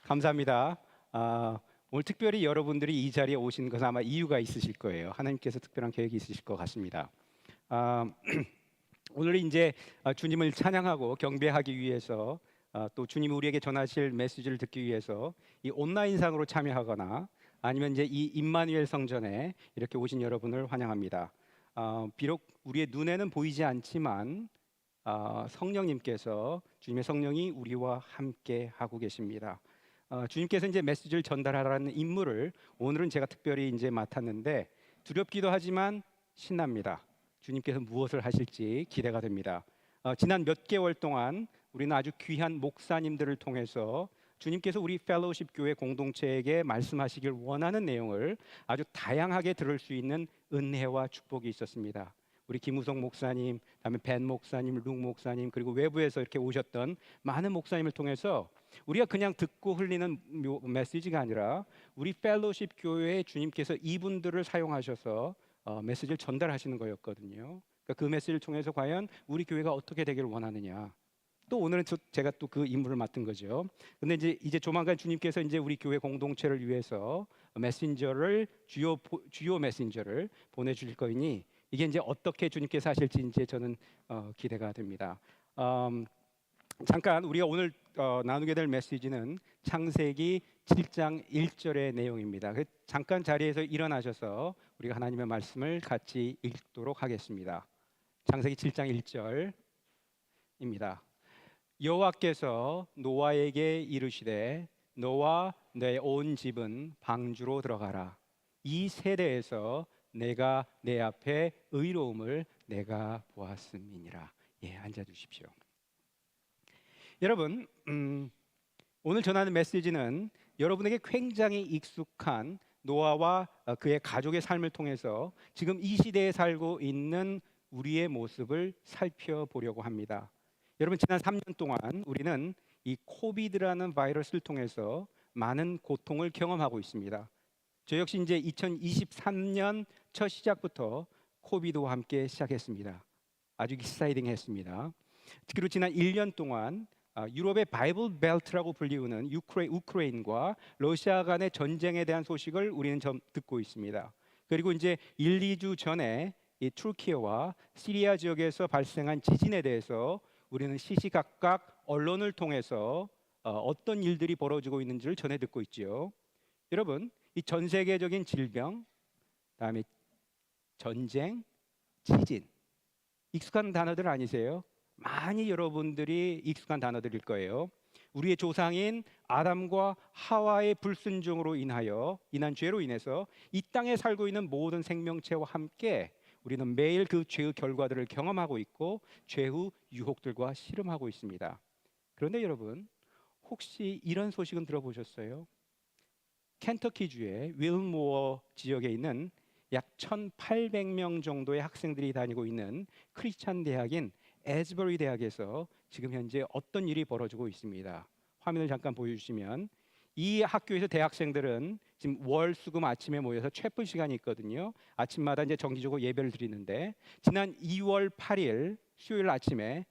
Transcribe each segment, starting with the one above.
감사합니다. 오늘 특별히 여러분들이 이 자리에 오신 것은 아마 이유가 있으실 거예요. 하나님께서 특별한 계획이 있으실 것 같습니다. 아, 오늘 이제 주님을 찬양하고 경배하기 위해서 또 주님이 우리에게 전하실 메시지를 듣기 위해서 이 온라인상으로 참여하거나 아니면 이제 이 임마누엘 성전에 이렇게 오신 여러분을 환영합니다. 비록 우리의 눈에는 보이지 않지만 성령님께서 주님의 성령이 우리와 함께 하고 계십니다. 주님께서 이제 메시지를 전달하라는 임무를 오늘은 제가 특별히 이제 맡았는데 두렵기도 하지만 신납니다. 주님께서 무엇을 하실지 기대가 됩니다. 지난 몇 개월 동안 우리는 아주 귀한 목사님들을 통해서 주님께서 우리 펠로우십 교회 공동체에게 말씀하시길 원하는 내용을 아주 다양하게 들을 수 있는 은혜와 축복이 있었습니다. 우리 김우성 목사님, 다음에 벤 목사님, 룩 목사님, 그리고 외부에서 이렇게 오셨던 많은 목사님을 통해서 우리가 그냥 듣고 흘리는 메시지가 아니라 우리 펠로우십 교회에 주님께서 이분들을 사용하셔서 메시지를 전달하시는 거였거든요. 그러니까 그 메시지를 통해서 과연 우리 교회가 어떻게 되기를 원하느냐. 또 오늘은 제가 또 그 임무를 맡은 거죠. 근데 이제 조만간 주님께서 이제 우리 교회 공동체를 위해서 메신저를 주요 메신저를 보내주실 거이니 이게 이제 어떻게 주님께서 하실지 이제 저는 기대가 됩니다. 잠깐 우리가 오늘 나누게 될 메시지는 창세기 7장 1절의 내용입니다. 잠깐 자리에서 일어나셔서 우리가 하나님의 말씀을 같이 읽도록 하겠습니다. 창세기 7장 1절입니다. 여호와께서 노아에게 이르시되 너와 내 온 집은 방주로 들어가라. 이 세대에서 내가 내 앞에 의로움을 내가 보았음이니라. 예, 앉아 주십시오. 여러분, 오늘 전하는 메시지는 여러분에게 굉장히 익숙한 노아와 그의 가족의 삶을 통해서 지금 이 시대에 살고 있는 우리의 모습을 살펴보려고 합니다. 여러분, 지난 3년 동안 우리는 이 코비드라는 바이러스를 통해서 많은 고통을 경험하고 있습니다. 저 역시 이제 2023년 첫 시작부터 코비드와 함께 시작했습니다. 아주 익사이딩했습니다. 그리고 지난 1년 동안 유럽의 바이블 벨트라고 불리우는 우크레인과 러시아 간의 전쟁에 대한 소식을 우리는 듣고 있습니다. 그리고 이제 1, 2주 전에 이 투르키예와 시리아 지역에서 발생한 지진에 대해서 우리는 시시각각 언론을 통해서 어떤 일들이 벌어지고 있는지를 전해 듣고 있지요. 여러분, 이 전 세계적인 질병, 그다음에 전쟁, 지진, 익숙한 단어들 아니세요? 많이 여러분들이 익숙한 단어들일 거예요. 우리의 조상인 아담과 하와의 불순종으로 인한 죄로 인해서 이 땅에 살고 있는 모든 생명체와 함께 우리는 매일 그 죄의 결과들을 경험하고 있고 죄의 유혹들과 씨름하고 있습니다. 그런데 여러분, 혹시 이런 소식은 들어보셨어요? 켄터키주의 윌모어 지역에 있는 약 1,800명 정도의 학생들이 다니고 있는 크리스찬 대학인 에즈버리 대학에서 지금 현재 어떤 일이 벌어지고 있습니다. 화면을 잠깐 보여주시면 이 학교에서 대학생들은 지금 월, 수, 금 아침에 모여서 채플 시간이 있거든요. 아침마다 이제 정기적으로 예배를 드리는데 지난 2월 8일 수요일 아침에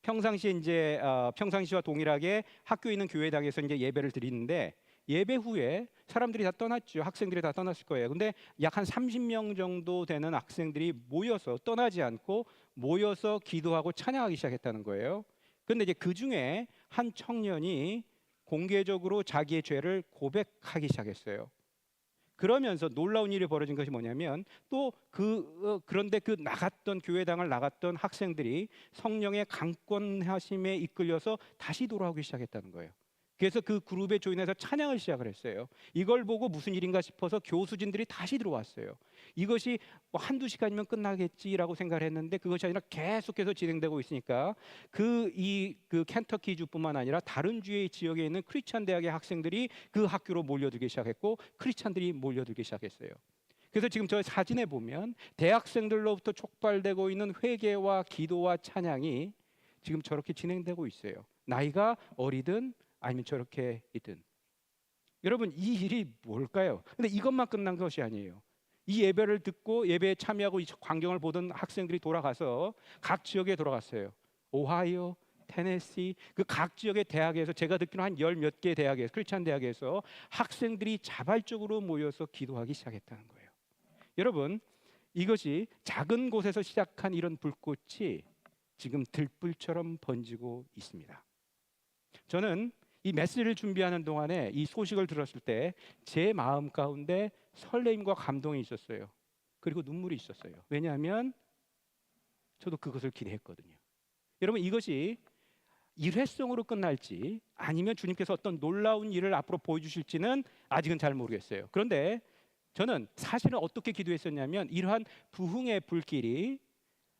평상시와 동일하게 학교에 있는 교회당에서 이제 예배를 드리는데 예배 후에 사람들이 다 떠났죠. 학생들이 다 떠났을 거예요. 근데 약 한 30명 정도 되는 학생들이 모여서 떠나지 않고 모여서 기도하고 찬양하기 시작했다는 거예요. 그런데 이제 그 중에 한 청년이 공개적으로 자기의 죄를 고백하기 시작했어요. 그러면서 놀라운 일이 벌어진 것이 뭐냐면 또 그런데 그 교회당을 나갔던 학생들이 성령의 강권하심에 이끌려서 다시 돌아오기 시작했다는 거예요. 그래서 그 그룹에 조인해서 찬양을 시작을 했어요. 이걸 보고 무슨 일인가 싶어서 교수진들이 다시 들어왔어요. 이것이 뭐 한두 시간이면 끝나겠지라고 생각을 했는데 그것이 아니라 계속해서 진행되고 있으니까 그 켄터키주뿐만 아니라 다른 주의 지역에 있는 크리스찬 대학의 학생들이 그 학교로 몰려들기 시작했고 크리스찬들이 몰려들기 시작했어요. 그래서 지금 저 사진에 보면 대학생들로부터 촉발되고 있는 회개와 기도와 찬양이 지금 저렇게 진행되고 있어요. 나이가 어리든 아니면 저렇게 있든. 여러분, 이 일이 뭘까요? 근데 이것만 끝난 것이 아니에요. 이 예배를 듣고 예배에 참여하고 이 광경을 보던 학생들이 돌아가서 각 지역에 돌아갔어요. 오하이오, 테네시 그 각 지역의 대학에서 제가 듣기로 한 열 몇 개 대학에서 크리스찬 대학에서 학생들이 자발적으로 모여서 기도하기 시작했다는 거예요. 여러분, 이것이 작은 곳에서 시작한 이런 불꽃이 지금 들불처럼 번지고 있습니다. 저는 이 메시지를 준비하는 동안에 이 소식을 들었을 때 제 마음 가운데 설레임과 감동이 있었어요. 그리고 눈물이 있었어요. 왜냐하면 저도 그것을 기대했거든요. 여러분, 이것이 일회성으로 끝날지 아니면 주님께서 어떤 놀라운 일을 앞으로 보여주실지는 아직은 잘 모르겠어요. 그런데 저는 사실은 어떻게 기도했었냐면, 이러한 부흥의 불길이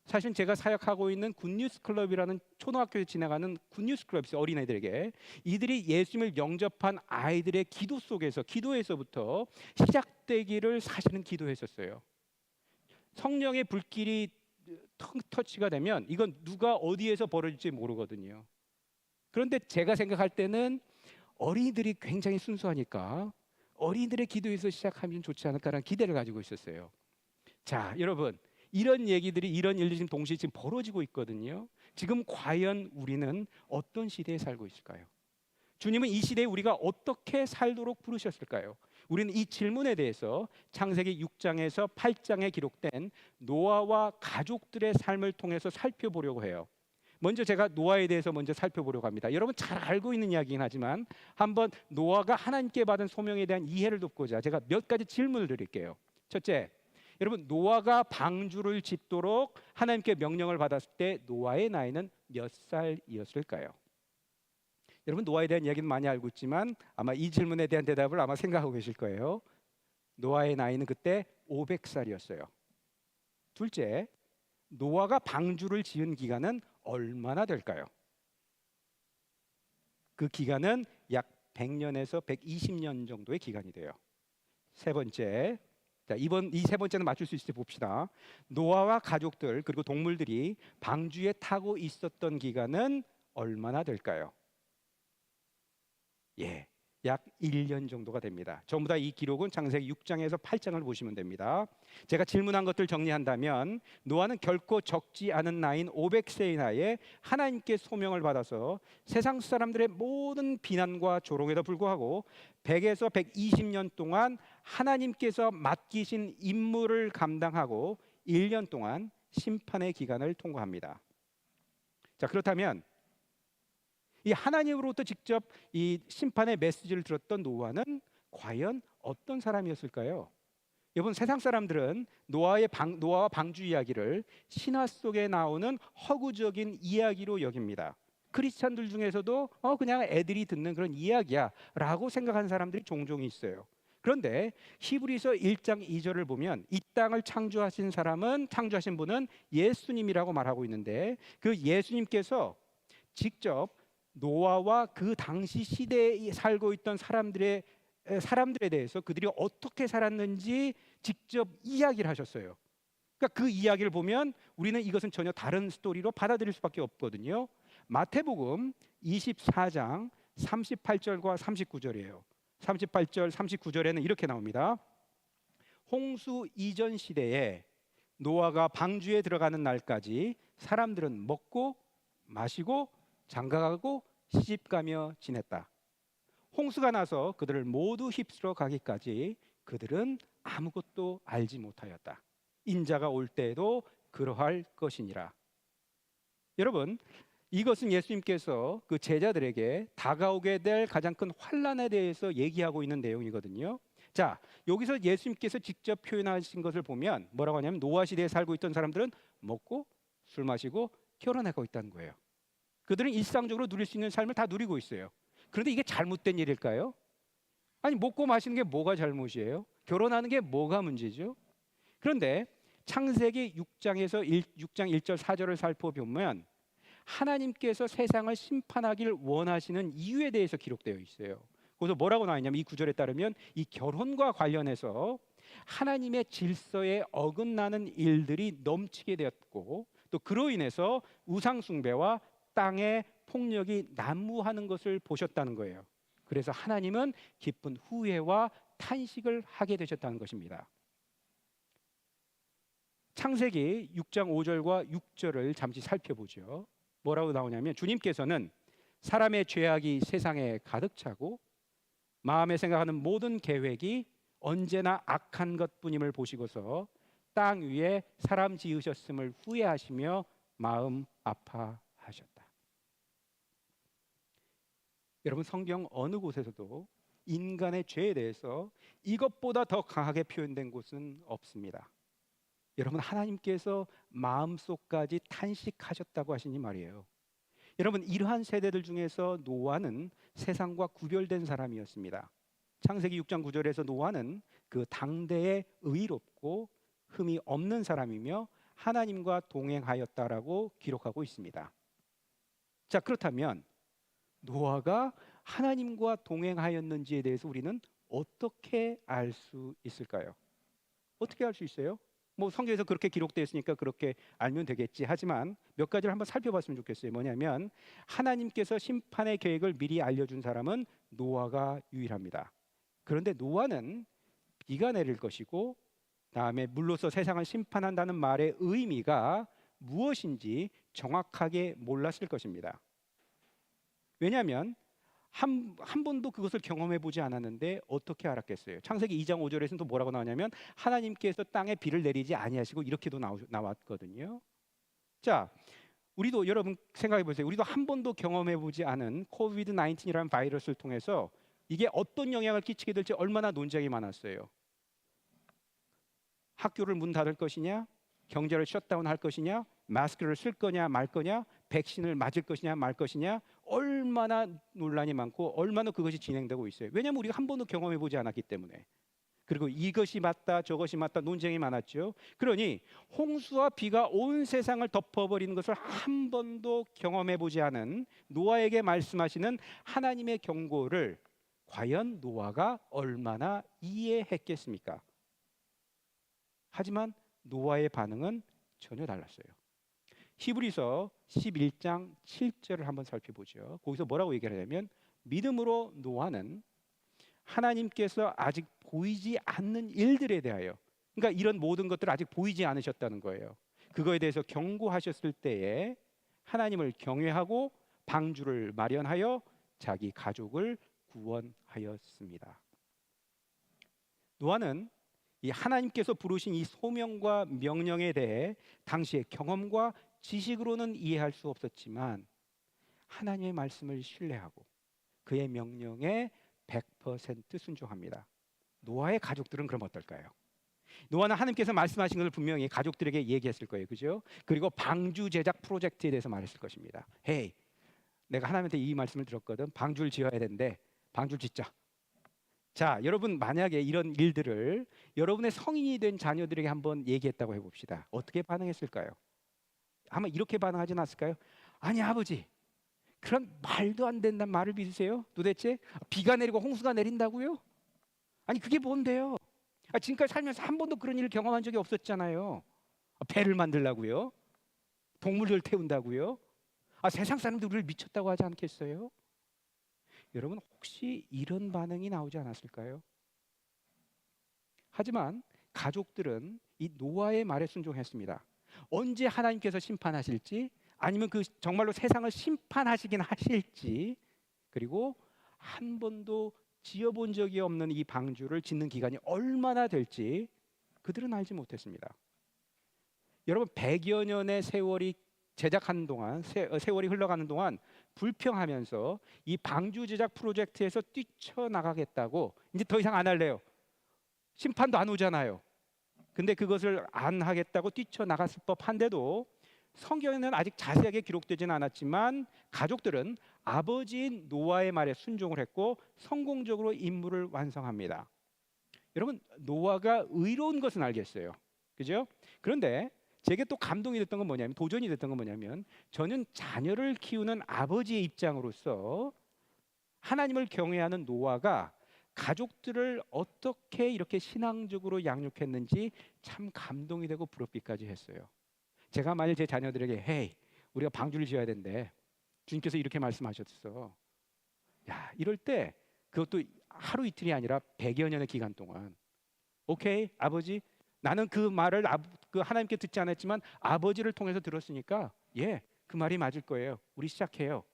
사실 제가 사역하고 있는 굿뉴스 클럽이라는 초등학교에 지나가는 굿뉴스 클럽이 있어요. 어린애들에게. 이들이 예수님을 영접한 아이들의 기도 속에서, 기도에서부터 시작되기를 사실은 기도했었어요. 성령의 불길이 터치가 되면 이건 누가 어디에서 벌어질지 모르거든요. 그런데 제가 생각할 때는 어린이들이 굉장히 순수하니까 어린이들의 기도에서 시작하면 좋지 않을까라는 기대를 가지고 있었어요. 자, 여러분, 이런 얘기들이, 이런 일들이 지금 동시에 지금 벌어지고 있거든요. 지금 과연 우리는 어떤 시대에 살고 있을까요? 주님은 이 시대에 우리가 어떻게 살도록 부르셨을까요? 우리는 이 질문에 대해서 창세기 6장에서 8장에 기록된 노아와 가족들의 삶을 통해서 살펴보려고 해요. 먼저 제가 노아에 대해서 먼저 살펴보려고 합니다. 여러분 잘 알고 있는 이야기긴 하지만 한번 노아가 하나님께 받은 소명에 대한 이해를 돕고자 제가 몇 가지 질문을 드릴게요. 첫째, 여러분, 노아가 방주를 짓도록 하나님께 명령을 받았을 때 노아의 나이는 몇 살이었을까요? 여러분, 노아에 대한 이야기는 많이 알고 있지만 아마 이 질문에 대한 대답을 아마 생각하고 계실 거예요. 노아의 나이는 그때 500살이었어요. 둘째, 노아가 방주를 지은 기간은 얼마나 될까요? 그 기간은 약 100년에서 120년 정도의 기간이 돼요. 세 번째, 자, 이 세 번째는 맞출 수 있을지 봅시다. 노아와 가족들 그리고 동물들이 방주에 타고 있었던 기간은 얼마나 될까요? 예, 약 1년 정도가 됩니다. 전부 다 이 기록은 창세기 6장에서 8장을 보시면 됩니다. 제가 질문한 것들 정리한다면 노아는 결코 적지 않은 나이인 500세의 나이에 하나님께 소명을 받아서 세상 사람들의 모든 비난과 조롱에도 불구하고 100에서 120년 동안 하나님께서 맡기신 임무를 감당하고 1년 동안 심판의 기간을 통과합니다. 자, 그렇다면 이 하나님으로부터 직접 이 심판의 메시지를 들었던 노아는 과연 어떤 사람이었을까요? 여러분, 세상 사람들은 노아와 방주 이야기를 신화 속에 나오는 허구적인 이야기로 여깁니다. 크리스찬들 중에서도 그냥 애들이 듣는 그런 이야기야 라고 생각하는 사람들이 종종 있어요. 그런데 히브리서 1장 2절을 보면 이 땅을 창조하신 분은 예수님이라고 말하고 있는데, 그 예수님께서 직접 노아와 그 당시 시대에 살고 있던 사람들에 대해서 그들이 어떻게 살았는지 직접 이야기를 하셨어요. 그러니까 그 이야기를 보면 우리는 이것은 전혀 다른 스토리로 받아들일 수밖에 없거든요. 마태복음 24장 38절과 39절이에요. 38절, 39절에는 이렇게 나옵니다. 홍수 이전 시대에 노아가 방주에 들어가는 날까지 사람들은 먹고 마시고 장가가고 시집가며 지냈다. 홍수가 나서 그들을 모두 휩쓸어 가기까지 그들은 아무것도 알지 못하였다. 인자가 올 때에도 그러할 것이니라. 여러분, 이것은 예수님께서 그 제자들에게 다가오게 될 가장 큰 환난에 대해서 얘기하고 있는 내용이거든요. 자, 여기서 예수님께서 직접 표현하신 것을 보면 뭐라고 하냐면 노아 시대에 살고 있던 사람들은 먹고 술 마시고 결혼하고 있다는 거예요. 그들은 일상적으로 누릴 수 있는 삶을 다 누리고 있어요. 그런데 이게 잘못된 일일까요? 아니, 먹고 마시는 게 뭐가 잘못이에요? 결혼하는 게 뭐가 문제죠? 그런데 창세기 6장에서 6장 1절 4절을 살펴보면 하나님께서 세상을 심판하기를 원하시는 이유에 대해서 기록되어 있어요. 그래서 뭐라고 나와 있냐면 이 구절에 따르면 이 결혼과 관련해서 하나님의 질서에 어긋나는 일들이 넘치게 되었고, 또 그로 인해서 우상 숭배와 땅의 폭력이 난무하는 것을 보셨다는 거예요. 그래서 하나님은 깊은 후회와 탄식을 하게 되셨다는 것입니다. 창세기 6장 5절과 6절을 잠시 살펴보죠. 뭐라고 나오냐면 주님께서는 사람의 죄악이 세상에 가득 차고 마음에 생각하는 모든 계획이 언제나 악한 것뿐임을 보시고서 땅 위에 사람 지으셨음을 후회하시며 마음 아파하셨다. 여러분, 성경 어느 곳에서도 인간의 죄에 대해서 이것보다 더 강하게 표현된 곳은 없습니다. 여러분, 하나님께서 마음속까지 탄식하셨다고 하시니 말이에요. 여러분, 이러한 세대들 중에서 노아는 세상과 구별된 사람이었습니다. 창세기 6장 9절에서 노아는 그 당대에 의롭고 흠이 없는 사람이며 하나님과 동행하였다라고 기록하고 있습니다. 자, 그렇다면 노아가 하나님과 동행하였는지에 대해서 우리는 어떻게 알 수 있을까요? 어떻게 알 수 있어요? 뭐 성경에서 그렇게 기록되어 있으니까 그렇게 알면 되겠지. 하지만 몇 가지를 한번 살펴봤으면 좋겠어요. 뭐냐면 하나님께서 심판의 계획을 미리 알려준 사람은 노아가 유일합니다. 그런데 노아는 비가 내릴 것이고 다음에 물로서 세상을 심판한다는 말의 의미가 무엇인지 정확하게 몰랐을 것입니다. 왜냐하면 한 번도 그것을 경험해 보지 않았는데 어떻게 알았겠어요? 창세기 2장 5절에서는 또 뭐라고 나오냐면 하나님께서 땅에 비를 내리지 아니하시고 이렇게도 나왔거든요. 자, 우리도 여러분 생각해 보세요. 우리도 한 번도 경험해 보지 않은 코비드 19이라는 바이러스를 통해서 이게 어떤 영향을 끼치게 될지 얼마나 논쟁이 많았어요. 학교를 문 닫을 것이냐, 경제를 셧다운할 것이냐, 마스크를 쓸 거냐 말 거냐, 백신을 맞을 것이냐 말 것이냐, 얼마나 논란이 많고 얼마나 그것이 진행되고 있어요. 왜냐하면 우리가 한 번도 경험해 보지 않았기 때문에. 그리고 이것이 맞다 저것이 맞다 논쟁이 많았죠. 그러니 홍수와 비가 온 세상을 덮어버리는 것을 한 번도 경험해 보지 않은 노아에게 말씀하시는 하나님의 경고를 과연 노아가 얼마나 이해했겠습니까? 하지만 노아의 반응은 전혀 달랐어요. 히브리서 11장 7절을 한번 살펴보죠. 거기서 뭐라고 얘기를 하냐면 믿음으로 노아는 하나님께서 아직 보이지 않는 일들에 대하여, 그러니까 이런 모든 것들을 아직 보이지 않으셨다는 거예요. 그거에 대해서 경고하셨을 때에 하나님을 경외하고 방주를 마련하여 자기 가족을 구원하였습니다. 노아는 이 하나님께서 부르신 이 소명과 명령에 대해 당시의 경험과 지식으로는 이해할 수 없었지만 하나님의 말씀을 신뢰하고 그의 명령에 100% 순종합니다. 노아의 가족들은 그럼 어떨까요? 노아는 하나님께서 말씀하신 것을 분명히 가족들에게 얘기했을 거예요. 그죠? 그리고 방주 제작 프로젝트에 대해서 말했을 것입니다. 헤이, 내가 하나님한테 이 말씀을 들었거든. 방주를 지어야 되는데 방주를 짓자. 자, 여러분 만약에 이런 일들을 여러분의 성인이 된 자녀들에게 한번 얘기했다고 해봅시다. 어떻게 반응했을까요? 아마 이렇게 반응하지 않았을까요? 아니 아버지, 그런 말도 안 된다는 말을 믿으세요? 도대체 비가 내리고 홍수가 내린다고요? 아니 그게 뭔데요? 지금까지 살면서 한 번도 그런 일을 경험한 적이 없었잖아요. 배를 만들라고요? 동물들 태운다고요? 세상 사람들 우리를 미쳤다고 하지 않겠어요? 여러분 혹시 이런 반응이 나오지 않았을까요? 하지만 가족들은 이 노아의 말에 순종했습니다. 언제 하나님께서 심판하실지, 아니면 그 정말로 세상을 심판하시긴 하실지, 그리고 한 번도 지어본 적이 없는 이 방주를 짓는 기간이 얼마나 될지 그들은 알지 못했습니다. 여러분 100여 년의 세월이 제작하는 동안 세월이 흘러가는 동안 불평하면서 이 방주 제작 프로젝트에서 뛰쳐나가겠다고, 이제 더 이상 안 할래요. 심판도 안 오잖아요. 근데 그것을 안 하겠다고 뛰쳐나갔을 법한데도 성경에는 아직 자세하게 기록되지는 않았지만 가족들은 아버지인 노아의 말에 순종을 했고 성공적으로 임무를 완성합니다. 여러분 노아가 의로운 것은 알겠어요. 그죠? 그런데 제게 또 감동이 됐던 건 뭐냐면, 도전이 됐던 건 뭐냐면, 저는 자녀를 키우는 아버지의 입장으로서 하나님을 경외하는 노아가 가족들을 어떻게 이렇게 신앙적으로 양육했는지 참 감동이 되고 부럽기까지 했어요. 제가 만일 제 자녀들에게 헤이, 우리가 방주를 지어야 된대, 주님께서 이렇게 말씀하셨어. 야, 이럴 때 그것도 하루 이틀이 아니라 100여 년의 기간 동안, 오케이 아버지, 나는 그 말을 그 하나님께 듣지 않았지만 아버지를 통해서 들었으니까 예, 그 말이 맞을 거예요. 우리 시작해요.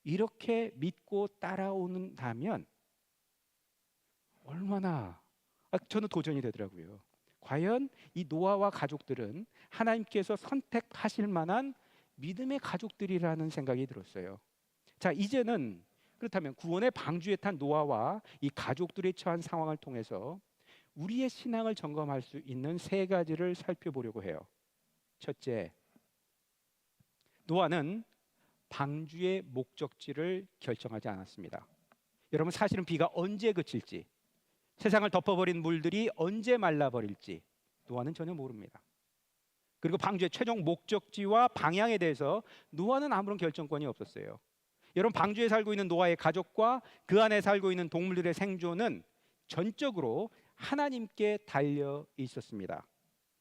이렇게 믿고 따라오는다면 얼마나 저는 도전이 되더라고요. 과연 이 노아와 가족들은 하나님께서 선택하실 만한 믿음의 가족들이라는 생각이 들었어요. 자, 이제는 그렇다면 구원의 방주에 탄 노아와 이 가족들이 처한 상황을 통해서 우리의 신앙을 점검할 수 있는 세 가지를 살펴보려고 해요. 첫째, 노아는 방주의 목적지를 결정하지 않았습니다. 여러분, 사실은 비가 언제 그칠지, 세상을 덮어버린 물들이 언제 말라버릴지 노아는 전혀 모릅니다. 그리고 방주의 최종 목적지와 방향에 대해서 노아는 아무런 결정권이 없었어요. 여러분, 방주에 살고 있는 노아의 가족과 그 안에 살고 있는 동물들의 생존은 전적으로 하나님께 달려 있었습니다.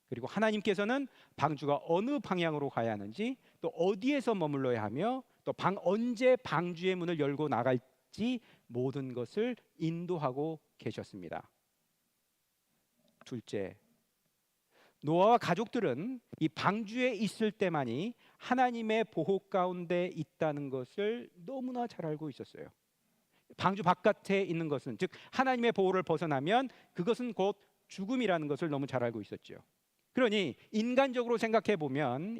그리고 하나님께서는 방주가 어느 방향으로 가야 하는지, 또 어디에서 머물러야 하며, 또 언제 방주의 문을 열고 나갈지 모든 것을 인도하고 계셨습니다. 둘째, 노아와 가족들은 이 방주에 있을 때만이 하나님의 보호 가운데 있다는 것을 너무나 잘 알고 있었어요. 방주 바깥에 있는 것은, 즉 하나님의 보호를 벗어나면 그것은 곧 죽음이라는 것을 너무 잘 알고 있었죠. 그러니 인간적으로 생각해 보면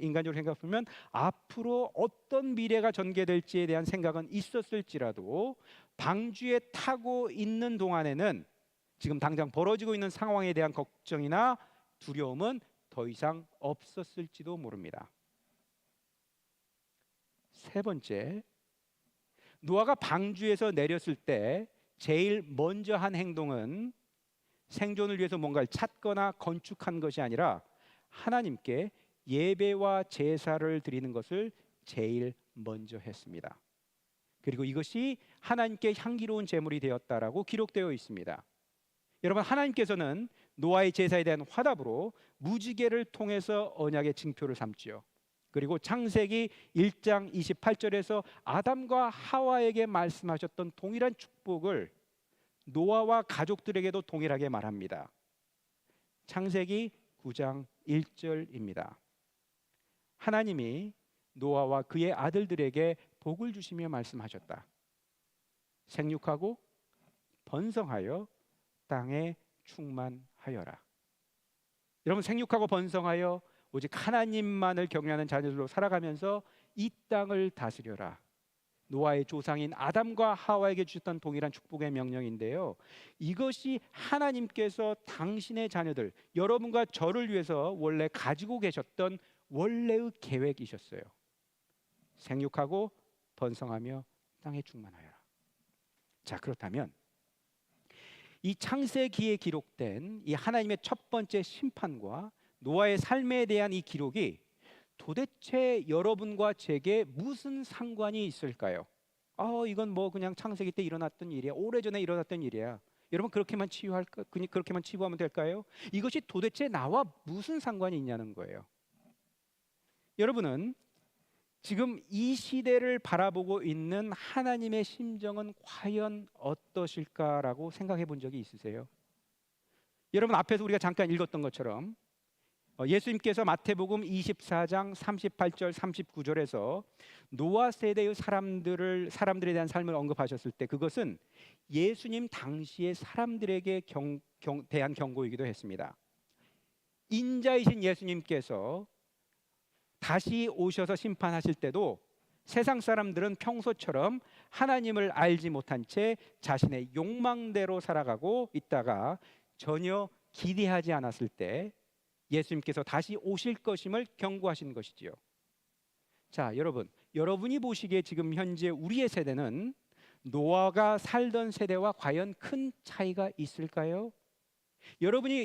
앞으로 어떤 미래가 전개될지에 대한 생각은 있었을지라도 방주에 타고 있는 동안에는 지금 당장 벌어지고 있는 상황에 대한 걱정이나 두려움은 더 이상 없었을지도 모릅니다. 세 번째, 노아가 방주에서 내렸을 때 제일 먼저 한 행동은 생존을 위해서 뭔가를 찾거나 건축한 것이 아니라 하나님께 예배와 제사를 드리는 것을 제일 먼저 했습니다. 그리고 이것이 하나님께 향기로운 제물이 되었다라고 기록되어 있습니다. 여러분, 하나님께서는 노아의 제사에 대한 화답으로 무지개를 통해서 언약의 징표를 삼지요. 그리고 창세기 1장 28절에서 아담과 하와에게 말씀하셨던 동일한 축복을 노아와 가족들에게도 동일하게 말합니다. 창세기 9장 1절입니다. 하나님이 노아와 그의 아들들에게 복을 주시며 말씀하셨다. 생육하고 번성하여 땅에 충만하여라. 여러분, 생육하고 번성하여 오직 하나님만을 경외하는 자녀들로 살아가면서 이 땅을 다스려라. 노아의 조상인 아담과 하와에게 주셨던 동일한 축복의 명령인데요, 이것이 하나님께서 당신의 자녀들, 여러분과 저를 위해서 원래 가지고 계셨던 원래의 계획이셨어요. 생육하고 번성하며 땅에 충만하여라. 자, 그렇다면 이 창세기에 기록된 이 하나님의 첫 번째 심판과 노아의 삶에 대한 이 기록이 도대체 여러분과 제게 무슨 상관이 있을까요? 이건 뭐 그냥 창세기 때 일어났던 일이야. 오래전에 일어났던 일이야. 여러분, 그렇게만 치부하면 될까요? 이것이 도대체 나와 무슨 상관이 있냐는 거예요. 여러분은 지금 이 시대를 바라보고 있는 하나님의 심정은 과연 어떠실까라고 생각해 본 적이 있으세요? 여러분, 앞에서 우리가 잠깐 읽었던 것처럼 예수님께서 마태복음 24장 38절 39절에서 노아 세대의 사람들에 대한 삶을 언급하셨을 때 그것은 예수님 당시의 사람들에게 대한 경고이기도 했습니다. 인자이신 예수님께서 다시 오셔서 심판하실 때도 세상 사람들은 평소처럼 하나님을 알지 못한 채 자신의 욕망대로 살아가고 있다가 전혀 기대하지 않았을 때 예수님께서 다시 오실 것임을 경고하신 것이지요. 자, 여러분이 보시기에 지금 현재 우리의 세대는 노아가 살던 세대와 과연 큰 차이가 있을까요? 여러분이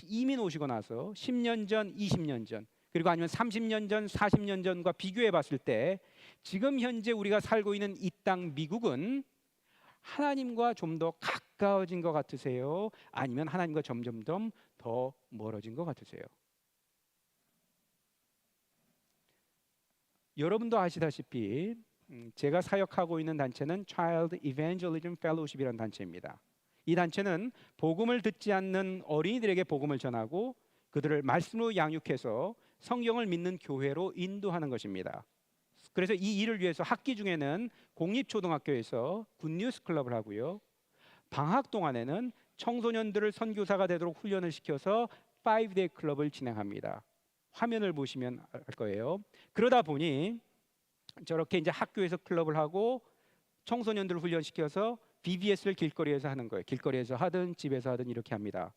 이민 오시고 나서 10년 전, 20년 전, 그리고 아니면 30년 전, 40년 전과 비교해 봤을 때 지금 현재 우리가 살고 있는 이 땅 미국은 하나님과 좀 더 가까워진 것 같으세요? 아니면 하나님과 점점 더 멀어진 것 같으세요? 여러분도 아시다시피 제가 사역하고 있는 단체는 Child Evangelism Fellowship이라는 단체입니다. 이 단체는 복음을 듣지 않는 어린이들에게 복음을 전하고 그들을 말씀으로 양육해서 성경을 믿는 교회로 인도하는 것입니다. 그래서 이 일을 위해서 학기 중에는 공립초등학교에서 굿뉴스 클럽을 하고요. 방학 동안에는 청소년들을 선교사가 되도록 훈련을 시켜서 5데이 클럽을 진행합니다. 화면을 보시면 알 거예요. 그러다 보니 저렇게 이제 학교에서 클럽을 하고 청소년들을 훈련시켜서 VBS를 길거리에서 하는 거예요. 길거리에서 하든 집에서 하든 이렇게 합니다.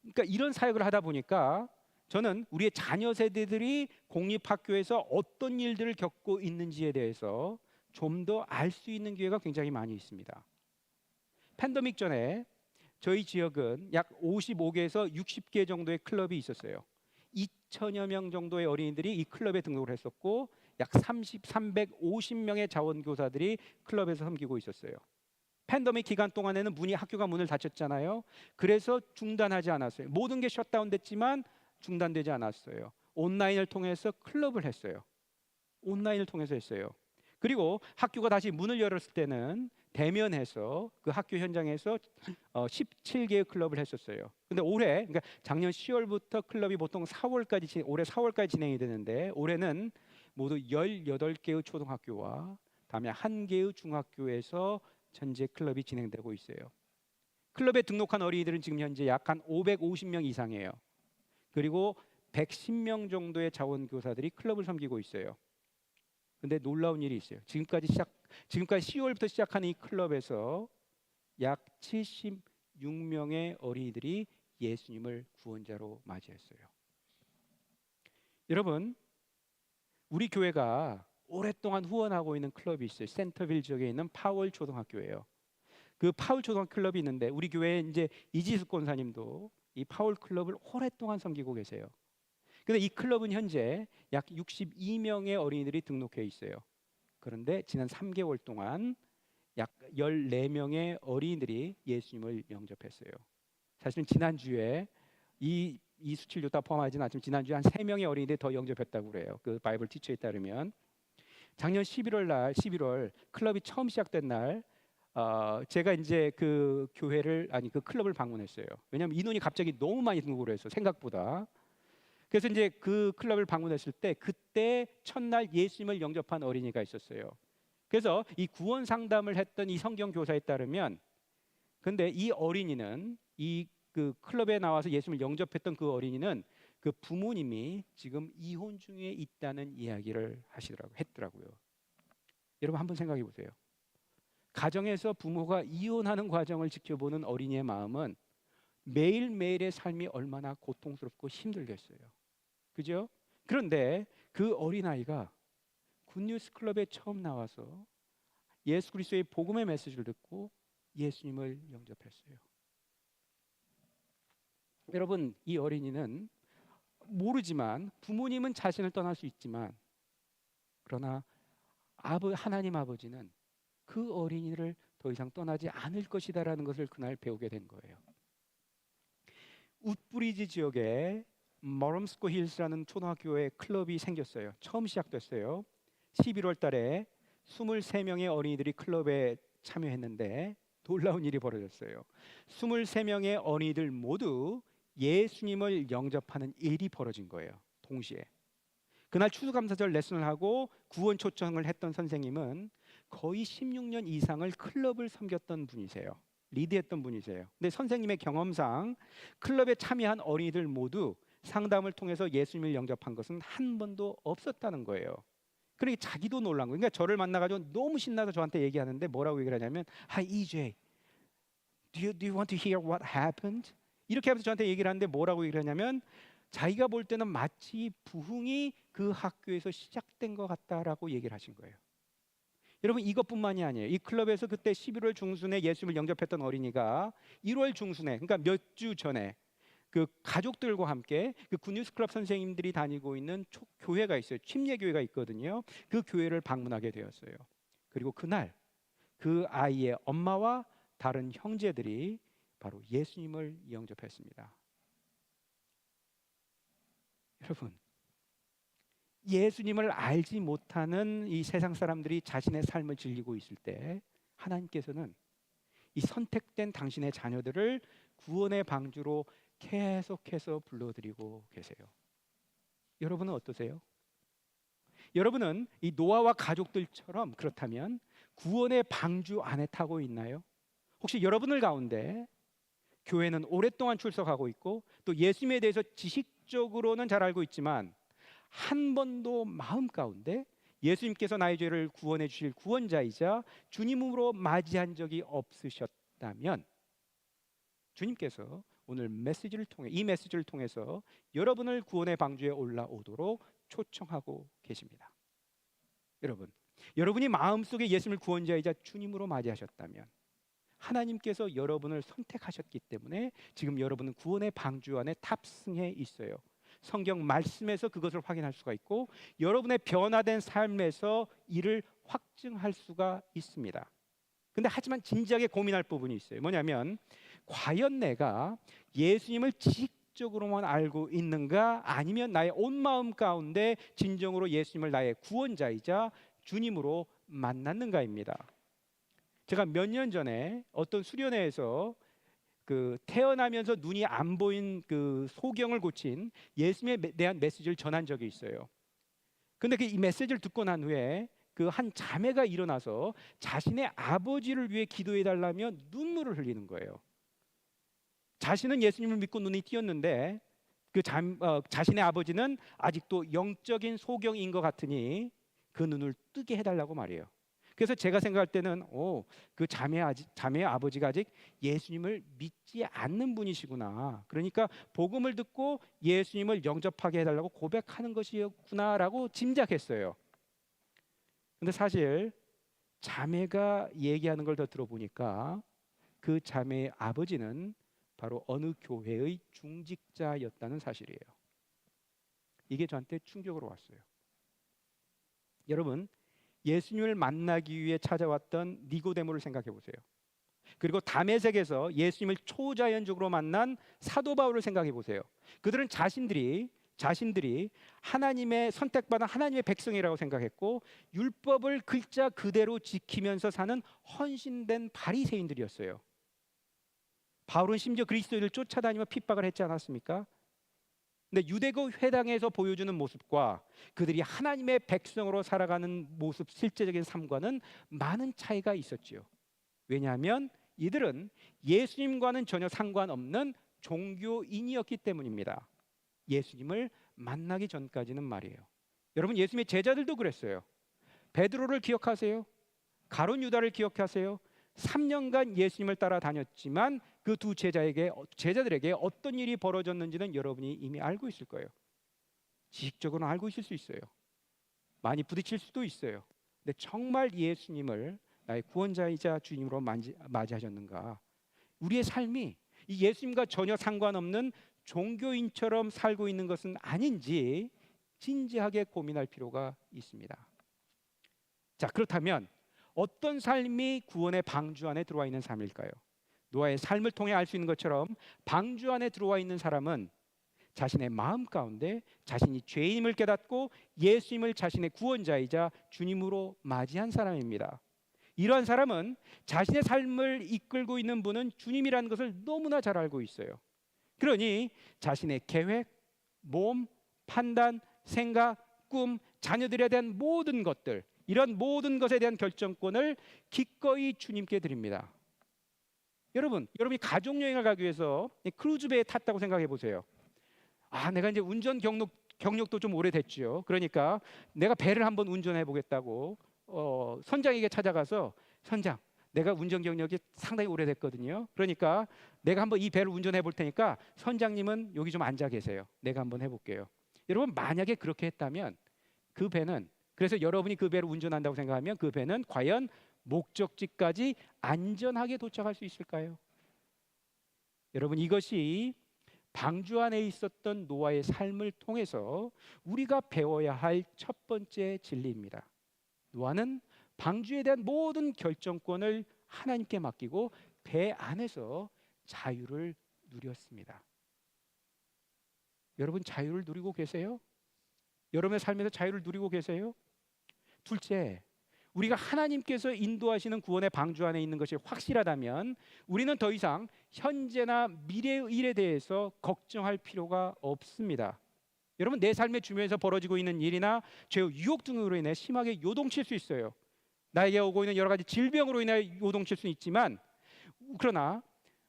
그러니까 이런 사역을 하다 보니까 저는 우리의 자녀 세대들이 공립학교에서 어떤 일들을 겪고 있는지에 대해서 좀 더 알 수 있는 기회가 굉장히 많이 있습니다. 팬데믹 전에 저희 지역은 약 55개에서 60개 정도의 클럽이 있었어요. 2천여 명 정도의 어린이들이 이 클럽에 등록을 했었고 약 350명의 자원교사들이 클럽에서 섬기고 있었어요. 팬데믹 기간 동안에는 학교가 문을 닫혔잖아요. 그래서 중단하지 않았어요. 모든 게 셧다운 됐지만 중단되지 않았어요. 온라인을 통해서 클럽을 했어요. 온라인을 통해서 했어요. 그리고 학교가 다시 문을 열었을 때는 대면해서 그 학교 현장에서 17개의 클럽을 했었어요. 근데 올해, 그러니까 작년 10월부터 클럽이 보통 올해 4월까지 진행이 되는데 올해는 모두 18개의 초등학교와 다음에 1개의 중학교에서 현재 클럽이 진행되고 있어요. 클럽에 등록한 어린이들은 지금 현재 약 한 550명 이상이에요. 그리고 110명 정도의 자원교사들이 클럽을 섬기고 있어요. 근데 놀라운 일이 있어요. 지금까지 10월부터 시작한 이 클럽에서 약 76명의 어린이들이 예수님을 구원자로 맞이했어요. 여러분, 우리 교회가 오랫동안 후원하고 있는 클럽이 있어요. 센터빌 지역에 있는 파월 초등학교예요. 그 파월 초등학교 클럽이 있는데 우리 교회에 이제 이지수 권사님도 이 파월 클럽을 오랫동안 섬기고 계세요. 근데 이 클럽은 현재 약 62명의 어린이들이 등록해 있어요. 그런데 지난 3개월 동안 약 14명의 어린이들이 예수님을 영접했어요. 사실은 지난주에 이 수치를 다 포함하지는 않지만 지난주에 한 3명의 어린이들이 더 영접했다고 그래요. 그 바이블 티처에 따르면 작년 11월 클럽이 처음 시작된 날 제가 이제 그 클럽을 방문했어요. 왜냐하면 인원이 갑자기 너무 많이 등록을 해서 생각보다. 그래서 이제 그 클럽을 방문했을 때 그때 첫날 예수님을 영접한 어린이가 있었어요. 그래서 이 구원 상담을 했던 이 성경 교사에 따르면 근데 이 어린이는 그 클럽에 나와서 예수님을 영접했던 그 어린이는 그 부모님이 지금 이혼 중에 있다는 이야기를 했더라고요. 여러분 한번 생각해 보세요. 가정에서 부모가 이혼하는 과정을 지켜보는 어린이의 마음은 매일매일의 삶이 얼마나 고통스럽고 힘들겠어요. 그죠? 그런데 그 어린아이가 굿뉴스 클럽에 처음 나와서 예수 그리스도의 복음의 메시지를 듣고 예수님을 영접했어요. 여러분, 이 어린이는 모르지만 부모님은 자신을 떠날 수 있지만 그러나 하나님 아버지는 그 어린이를 더 이상 떠나지 않을 것이다라는 것을 그날 배우게 된 거예요. 웃브리지 지역에 머럼스코 힐스라는 초등학교에 클럽이 생겼어요. 처음 시작됐어요. 11월 달에 23명의 어린이들이 클럽에 참여했는데 놀라운 일이 벌어졌어요. 23명의 어린이들 모두 예수님을 영접하는 일이 벌어진 거예요. 동시에. 그날 추수감사절 레슨을 하고 구원 초청을 했던 선생님은 거의 16년 이상을 클럽을 섬겼던 분이세요. 리드했던 분이세요. 근데 선생님의 경험상 클럽에 참여한 어린이들 모두 상담을 통해서 예수님을 영접한 것은 한 번도 없었다는 거예요. 그러니까 자기도 놀란 거예요. 그러니까 저를 만나가지고 너무 신나서 저한테 얘기하는데 뭐라고 얘기를 하냐면 Hi EJ, do you want to hear what happened? 이렇게 하면서 저한테 얘기를 하는데 뭐라고 얘기를 하냐면 자기가 볼 때는 마치 부흥이 그 학교에서 시작된 것 같다라고 얘기를 하신 거예요. 여러분 이것뿐만이 아니에요. 이 클럽에서 그때 11월 중순에 예수님을 영접했던 어린이가 1월 중순에 그러니까 몇 주 전에 그 가족들과 함께 그 굿뉴스 클럽 선생님들이 다니고 있는 교회가 있어요. 침례 교회가 있거든요. 그 교회를 방문하게 되었어요. 그리고 그날 그 아이의 엄마와 다른 형제들이 바로 예수님을 영접했습니다. 여러분 예수님을 알지 못하는 이 세상 사람들이 자신의 삶을 즐기고 있을 때 하나님께서는 이 선택된 당신의 자녀들을 구원의 방주로 계속해서 불러들이고 계세요. 여러분은 어떠세요? 여러분은 이 노아와 가족들처럼 그렇다면 구원의 방주 안에 타고 있나요? 혹시 여러분들 가운데 교회는 오랫동안 출석하고 있고 또 예수님에 대해서 지식적으로는 잘 알고 있지만 한 번도 마음 가운데 예수님께서 나의 죄를 구원해 주실 구원자이자 주님으로 맞이한 적이 없으셨다면 주님께서 오늘 이 메시지를 통해서 여러분을 구원의 방주에 올라오도록 초청하고 계십니다. 여러분이 마음속에 예수님을 구원자이자 주님으로 맞이하셨다면 하나님께서 여러분을 선택하셨기 때문에 지금 여러분은 구원의 방주 안에 탑승해 있어요. 성경 말씀에서 그것을 확인할 수가 있고 여러분의 변화된 삶에서 이를 확증할 수가 있습니다. 근데 하지만 진지하게 고민할 부분이 있어요. 뭐냐면 과연 내가 예수님을 지식적으로만 알고 있는가 아니면 나의 온 마음 가운데 진정으로 예수님을 나의 구원자이자 주님으로 만났는가입니다. 제가 몇 년 전에 어떤 수련회에서 태어나면서 눈이 안 보인 소경을 고친 예수님에 대한 메시지를 전한 적이 있어요. 근데 이 메시지를 듣고 난 후에 한 자매가 일어나서 자신의 아버지를 위해 기도해 달라며 눈물을 흘리는 거예요. 자신은 예수님을 믿고 눈이 띄었는데 자신의 아버지는 아직도 영적인 소경인 것 같으니 그 눈을 뜨게 해달라고 말해요. 그래서 제가 생각할 때는 자매의 아버지가 아직 예수님을 믿지 않는 분이시구나. 그러니까 복음을 듣고 예수님을 영접하게 해달라고 고백하는 것이었구나라고 짐작했어요. 근데 사실 자매가 얘기하는 걸 더 들어보니까 그 자매의 아버지는 바로 어느 교회의 중직자였다는 사실이에요. 이게 저한테 충격으로 왔어요. 여러분, 예수님을 만나기 위해 찾아왔던 니고데모를 생각해 보세요. 그리고 다메섹에서 예수님을 초자연적으로 만난 사도 바울을 생각해 보세요. 그들은 자신들이 하나님의 선택받은 하나님의 백성이라고 생각했고 율법을 글자 그대로 지키면서 사는 헌신된 바리새인들이었어요. 바울은 심지어 그리스도인을 쫓아다니며 핍박을 했지 않았습니까? 근데 유대교 회당에서 보여주는 모습과 그들이 하나님의 백성으로 살아가는 모습, 실제적인 삶과는 많은 차이가 있었지요. 왜냐하면 이들은 예수님과는 전혀 상관없는 종교인이었기 때문입니다. 예수님을 만나기 전까지는 말이에요. 여러분, 예수님의 제자들도 그랬어요. 베드로를 기억하세요? 가룟 유다를 기억하세요? 3년간 예수님을 따라다녔지만 그 두 제자들에게 어떤 일이 벌어졌는지는 여러분이 이미 알고 있을 거예요. 지식적으로는 알고 있을 수 있어요. 많이 부딪힐 수도 있어요. 근데 정말 예수님을 나의 구원자이자 주님으로 맞이하셨는가? 우리의 삶이 이 예수님과 전혀 상관없는 종교인처럼 살고 있는 것은 아닌지 진지하게 고민할 필요가 있습니다. 자, 그렇다면 어떤 삶이 구원의 방주 안에 들어와 있는 삶일까요? 노아의 삶을 통해 알 수 있는 것처럼 방주 안에 들어와 있는 사람은 자신의 마음 가운데 자신이 죄인임을 깨닫고 예수님을 자신의 구원자이자 주님으로 맞이한 사람입니다. 이러한 사람은 자신의 삶을 이끌고 있는 분은 주님이라는 것을 너무나 잘 알고 있어요. 그러니 자신의 계획, 몸, 판단, 생각, 꿈, 자녀들에 대한 모든 것들, 이런 모든 것에 대한 결정권을 기꺼이 주님께 드립니다. 여러분이 가족 여행을 가기 위해서 크루즈배에 탔다고 생각해 보세요. 내가 이제 운전 경력도 좀 오래됐죠. 그러니까 내가 배를 한번 운전해 보겠다고 선장에게 찾아가서, 선장, 내가 운전 경력이 상당히 오래됐거든요. 그러니까 내가 한번 이 배를 운전해 볼 테니까 선장님은 여기 좀 앉아 계세요. 내가 한번 해볼게요. 여러분, 만약에 그렇게 했다면 그 배는, 그래서 여러분이 그 배를 운전한다고 생각하면 그 배는 과연 목적지까지 안전하게 도착할 수 있을까요? 여러분, 이것이 방주 안에 있었던 노아의 삶을 통해서 우리가 배워야 할 첫 번째 진리입니다. 노아는 방주에 대한 모든 결정권을 하나님께 맡기고 배 안에서 자유를 누렸습니다. 여러분, 자유를 누리고 계세요? 여러분의 삶에서 자유를 누리고 계세요? 둘째, 우리가 하나님께서 인도하시는 구원의 방주 안에 있는 것이 확실하다면 우리는 더 이상 현재나 미래의 일에 대해서 걱정할 필요가 없습니다. 여러분, 내 삶의 주변에서 벌어지고 있는 일이나 죄의 유혹 등으로 인해 심하게 요동칠 수 있어요. 나에게 오고 있는 여러 가지 질병으로 인해 요동칠 수는 있지만, 그러나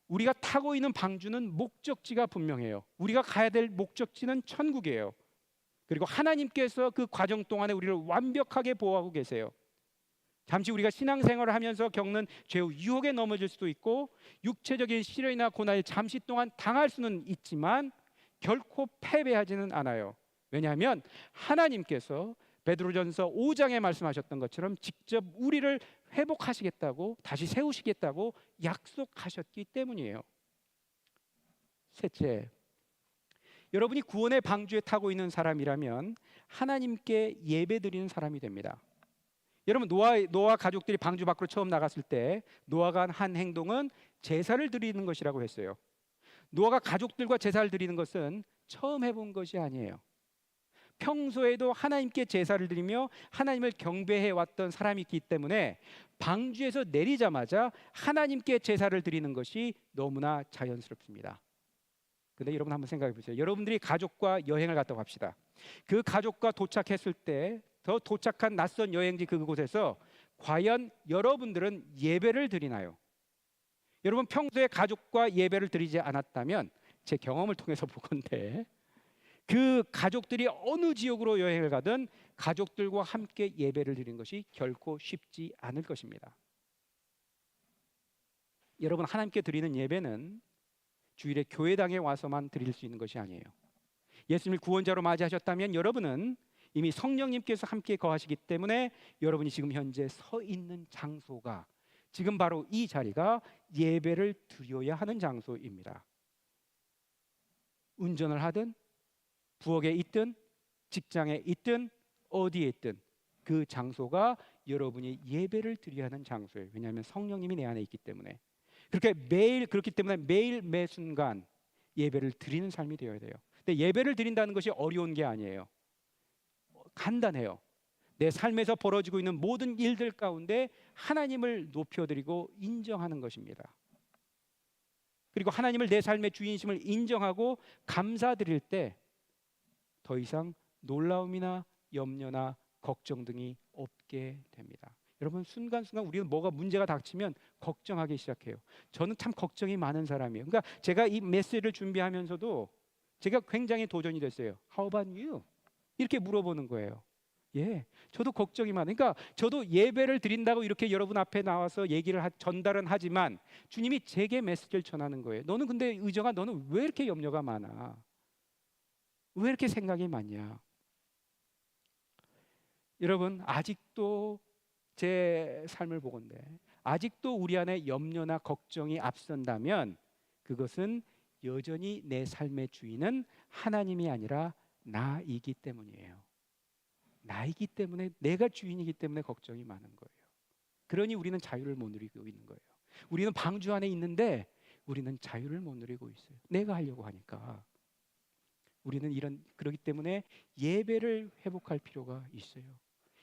우리가 타고 있는 방주는 목적지가 분명해요. 우리가 가야 될 목적지는 천국이에요. 그리고 하나님께서 그 과정 동안에 우리를 완벽하게 보호하고 계세요. 잠시 우리가 신앙생활을 하면서 겪는 죄의 유혹에 넘어질 수도 있고, 육체적인 시련이나 고난을 잠시 동안 당할 수는 있지만 결코 패배하지는 않아요. 왜냐하면 하나님께서 베드로전서 5장에 말씀하셨던 것처럼 직접 우리를 회복하시겠다고, 다시 세우시겠다고 약속하셨기 때문이에요. 셋째, 여러분이 구원의 방주에 타고 있는 사람이라면 하나님께 예배드리는 사람이 됩니다. 여러분, 노아 가족들이 방주 밖으로 처음 나갔을 때 노아가 한 행동은 제사를 드리는 것이라고 했어요. 노아가 가족들과 제사를 드리는 것은 처음 해본 것이 아니에요. 평소에도 하나님께 제사를 드리며 하나님을 경배해 왔던 사람이 있기 때문에 방주에서 내리자마자 하나님께 제사를 드리는 것이 너무나 자연스럽습니다. 근데 여러분 한번 생각해 보세요. 여러분들이 가족과 여행을 갔다고 합시다. 그 가족과 도착했을 때, 더 도착한 낯선 여행지 그곳에서 과연 여러분들은 예배를 드리나요? 여러분, 평소에 가족과 예배를 드리지 않았다면, 제 경험을 통해서 보건대 그 가족들이 어느 지역으로 여행을 가든 가족들과 함께 예배를 드리는 것이 결코 쉽지 않을 것입니다. 여러분, 하나님께 드리는 예배는 주일에 교회당에 와서만 드릴 수 있는 것이 아니에요. 예수님을 구원자로 맞이하셨다면 여러분은 이미 성령님께서 함께 거하시기 때문에 여러분이 지금 현재 서 있는 장소가, 지금 바로 이 자리가 예배를 드려야 하는 장소입니다. 운전을 하든 부엌에 있든 직장에 있든 어디에 있든 그 장소가 여러분이 예배를 드려야 하는 장소예요. 왜냐하면 성령님이 내 안에 있기 때문에. 그렇기 때문에 매일 매 순간 예배를 드리는 삶이 되어야 돼요. 근데 예배를 드린다는 것이 어려운 게 아니에요. 간단해요. 내 삶에서 벌어지고 있는 모든 일들 가운데 하나님을 높여드리고 인정하는 것입니다. 그리고 하나님을 내 삶의 주인심을 인정하고 감사드릴 때 더 이상 놀라움이나 염려나 걱정 등이 없게 됩니다. 여러분, 순간순간 우리는 뭐가 문제가 닥치면 걱정하기 시작해요. 저는 참 걱정이 많은 사람이에요. 그러니까 제가 이 메시지를 준비하면서도 제가 굉장히 도전이 됐어요. How about you? 이렇게 물어보는 거예요. 예, 저도 걱정이 많아요. 그러니까 저도 예배를 드린다고 이렇게 여러분 앞에 나와서 전달은 하지만 주님이 제게 메시지를 전하는 거예요. 너는 근데 의정아, 너는 왜 이렇게 염려가 많아? 왜 이렇게 생각이 많냐? 여러분, 아직도 제 삶을 보건대 아직도 우리 안에 염려나 걱정이 앞선다면 그것은 여전히 내 삶의 주인은 하나님이 아니라 나이기 때문이에요. 나이기 때문에, 내가 주인이기 때문에 걱정이 많은 거예요. 그러니 우리는 자유를 못 누리고 있는 거예요. 우리는 방주 안에 있는데 우리는 자유를 못 누리고 있어요. 내가 하려고 하니까. 우리는 그러기 때문에 예배를 회복할 필요가 있어요.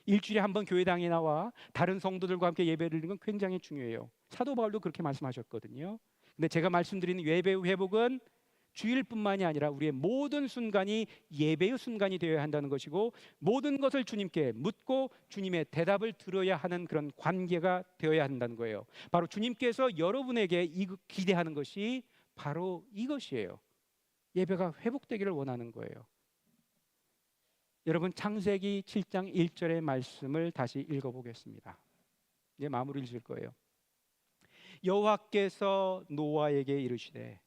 일주일에 한 번 교회당에 나와 다른 성도들과 함께 예배를 드리는 건 굉장히 중요해요. 사도 바울도 그렇게 말씀하셨거든요. 근데 제가 말씀드리는 예배 회복은 주일뿐만이 아니라 우리의 모든 순간이 예배의 순간이 되어야 한다는 것이고, 모든 것을 주님께 묻고 주님의 대답을 들어야 하는 그런 관계가 되어야 한다는 거예요. 바로 주님께서 여러분에게 기대하는 것이 바로 이것이에요. 예배가 회복되기를 원하는 거예요. 여러분, 창세기 7장 1절의 말씀을 다시 읽어보겠습니다. 이제 마무리를 질 거예요. 여호와께서 노아에게 이르시되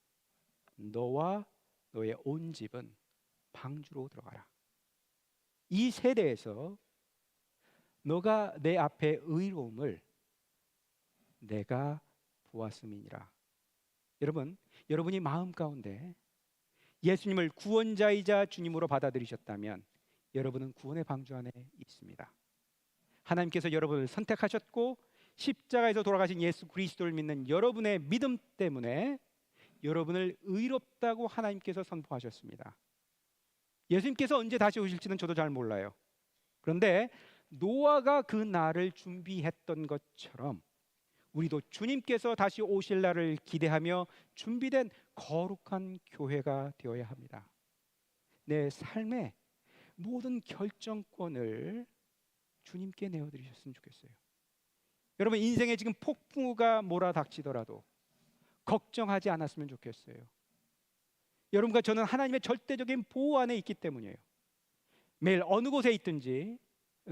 너와 너의 온 집은 방주로 들어가라. 이 세대에서 너가 내 앞에 의로움을 내가 보았음이니라. 여러분, 여러분이 마음 가운데 예수님을 구원자이자 주님으로 받아들이셨다면 여러분은 구원의 방주 안에 있습니다. 하나님께서 여러분을 선택하셨고 십자가에서 돌아가신 예수 그리스도를 믿는 여러분의 믿음 때문에 여러분을 의롭다고 하나님께서 선포하셨습니다. 예수님께서 언제 다시 오실지는 저도 잘 몰라요. 그런데 노아가 그 날을 준비했던 것처럼 우리도 주님께서 다시 오실 날을 기대하며 준비된 거룩한 교회가 되어야 합니다. 내 삶의 모든 결정권을 주님께 내어드리셨으면 좋겠어요. 여러분, 인생에 지금 폭풍우가 몰아닥치더라도 걱정하지 않았으면 좋겠어요. 여러분과 저는 하나님의 절대적인 보호 안에 있기 때문이에요. 매일 어느 곳에 있든지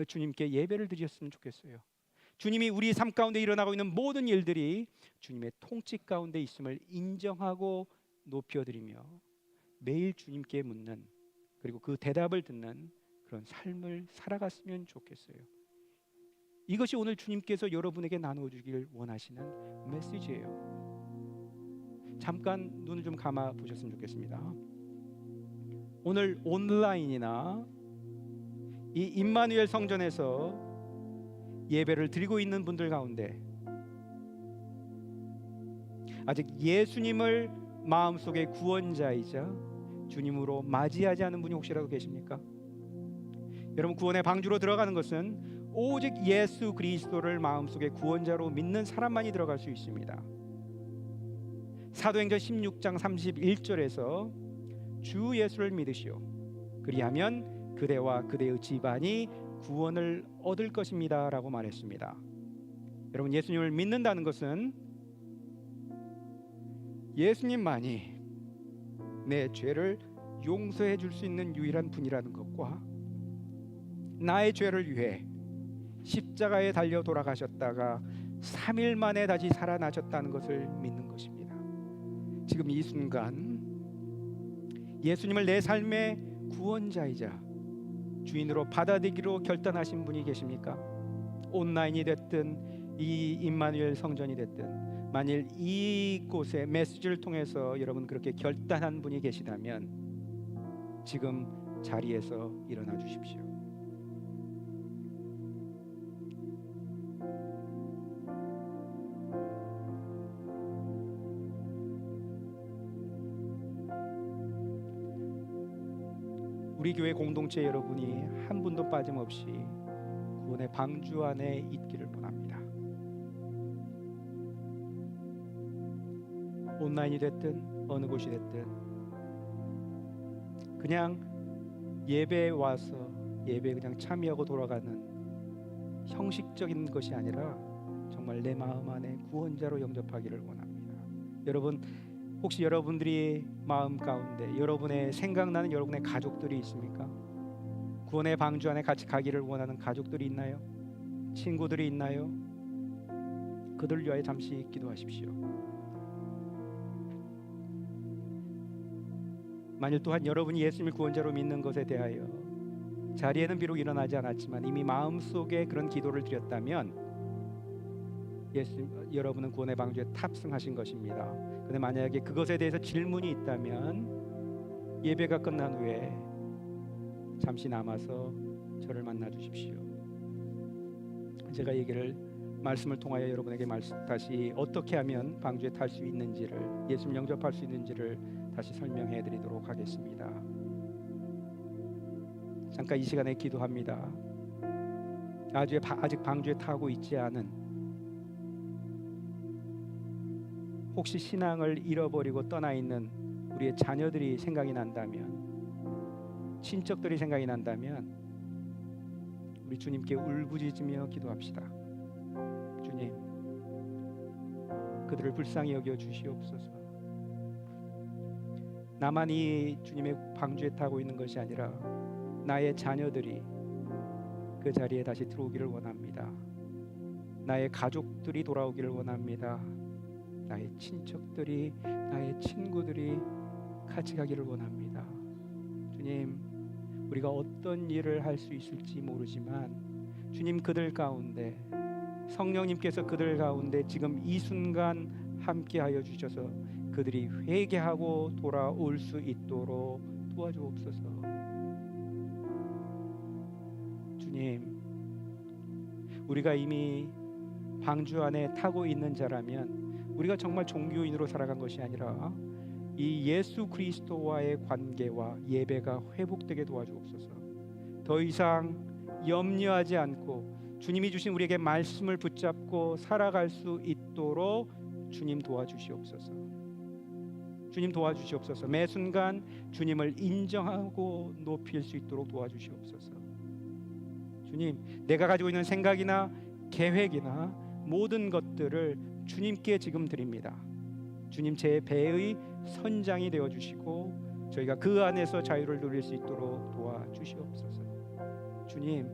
주님께 예배를 드렸으면 좋겠어요. 주님이 우리 삶 가운데 일어나고 있는 모든 일들이 주님의 통치 가운데 있음을 인정하고 높여드리며 매일 주님께 묻는, 그리고 그 대답을 듣는 그런 삶을 살아갔으면 좋겠어요. 이것이 오늘 주님께서 여러분에게 나누어주길 원하시는 메시지예요. 잠깐 눈을 좀 감아 보셨으면 좋겠습니다. 오늘 온라인이나 이 임마누엘 성전에서 예배를 드리고 있는 분들 가운데 아직 예수님을 마음속의 구원자이자 주님으로 맞이하지 않은 분이 혹시라도 계십니까? 여러분, 구원의 방주로 들어가는 것은 오직 예수 그리스도를 마음속의 구원자로 믿는 사람만이 들어갈 수 있습니다. 사도행전 16장 31절에서 주 예수를 믿으시오, 그리하면 그대와 그대의 집안이 구원을 얻을 것입니다 라고 말했습니다. 여러분, 예수님을 믿는다는 것은 예수님만이 내 죄를 용서해 줄 수 있는 유일한 분이라는 것과 나의 죄를 위해 십자가에 달려 돌아가셨다가 3일 만에 다시 살아나셨다는 것을 믿는 것입니다. 지금 이 순간 예수님을 내 삶의 구원자이자 주인으로 받아들이기로 결단하신 분이 계십니까? 온라인이 됐든 이 임마누엘 성전이 됐든, 만일 이곳의 메시지를 통해서 여러분 그렇게 결단한 분이 계시다면 지금 자리에서 일어나 주십시오. 우리 교회 공동체 여러분이 한 분도 빠짐없이 구원의 방주 안에 있기를 원합니다. 온라인이 됐든 어느 곳이 됐든 그냥 예배에 와서 예배에 그냥 참여하고 돌아가는 형식적인 것이 아니라 정말 내 마음 안에 구원자로 영접하기를 원합니다. 여러분, 혹시 여러분들이 마음 가운데 여러분의 생각나는 여러분의 가족들이 있습니까? 구원의 방주 안에 같이 가기를 원하는 가족들이 있나요? 친구들이 있나요? 그들을 위하여 잠시 기도하십시오. 만일 또한 여러분이 예수님을 구원자로 믿는 것에 대하여 자리에는 비록 일어나지 않았지만 이미 마음속에 그런 기도를 드렸다면 여러분은 구원의 방주에 탑승하신 것입니다. 그런데 만약에 그것에 대해서 질문이 있다면 예배가 끝난 후에 잠시 남아서 저를 만나 주십시오. 제가 말씀을 통하여 여러분에게 다시 어떻게 하면 방주에 탈 수 있는지를, 예수님 영접할 수 있는지를 다시 설명해 드리도록 하겠습니다. 잠깐 이 시간에 기도합니다. 아직 방주에 타고 있지 않은, 혹시 신앙을 잃어버리고 떠나 있는 우리의 자녀들이 생각이 난다면, 친척들이 생각이 난다면 우리 주님께 울부짖으며 기도합시다. 주님, 그들을 불쌍히 여겨 주시옵소서. 나만 이 주님의 방주에 타고 있는 것이 아니라 나의 자녀들이 그 자리에 다시 들어오기를 원합니다. 나의 가족들이 돌아오기를 원합니다. 나의 친척들이, 나의 친구들이 같이 가기를 원합니다. 주님, 우리가 어떤 일을 할 수 있을지 모르지만 주님, 그들 가운데 성령님께서 그들 가운데 지금 이 순간 함께하여 주셔서 그들이 회개하고 돌아올 수 있도록 도와주옵소서. 주님, 우리가 이미 방주 안에 타고 있는 자라면 우리가 정말 종교인으로 살아간 것이 아니라 이 예수 그리스도와의 관계와 예배가 회복되게 도와주옵소서. 더 이상 염려하지 않고 주님이 주신 우리에게 말씀을 붙잡고 살아갈 수 있도록 주님 도와주시옵소서. 주님 도와주시옵소서. 매 순간 주님을 인정하고 높일 수 있도록 도와주시옵소서. 주님, 내가 가지고 있는 생각이나 계획이나 모든 것들을 주님께 지금 드립니다. 주님, 제 배의 선장이 되어주시고 저희가 그 안에서 자유를 누릴 수 있도록 도와주시옵소서. 주님,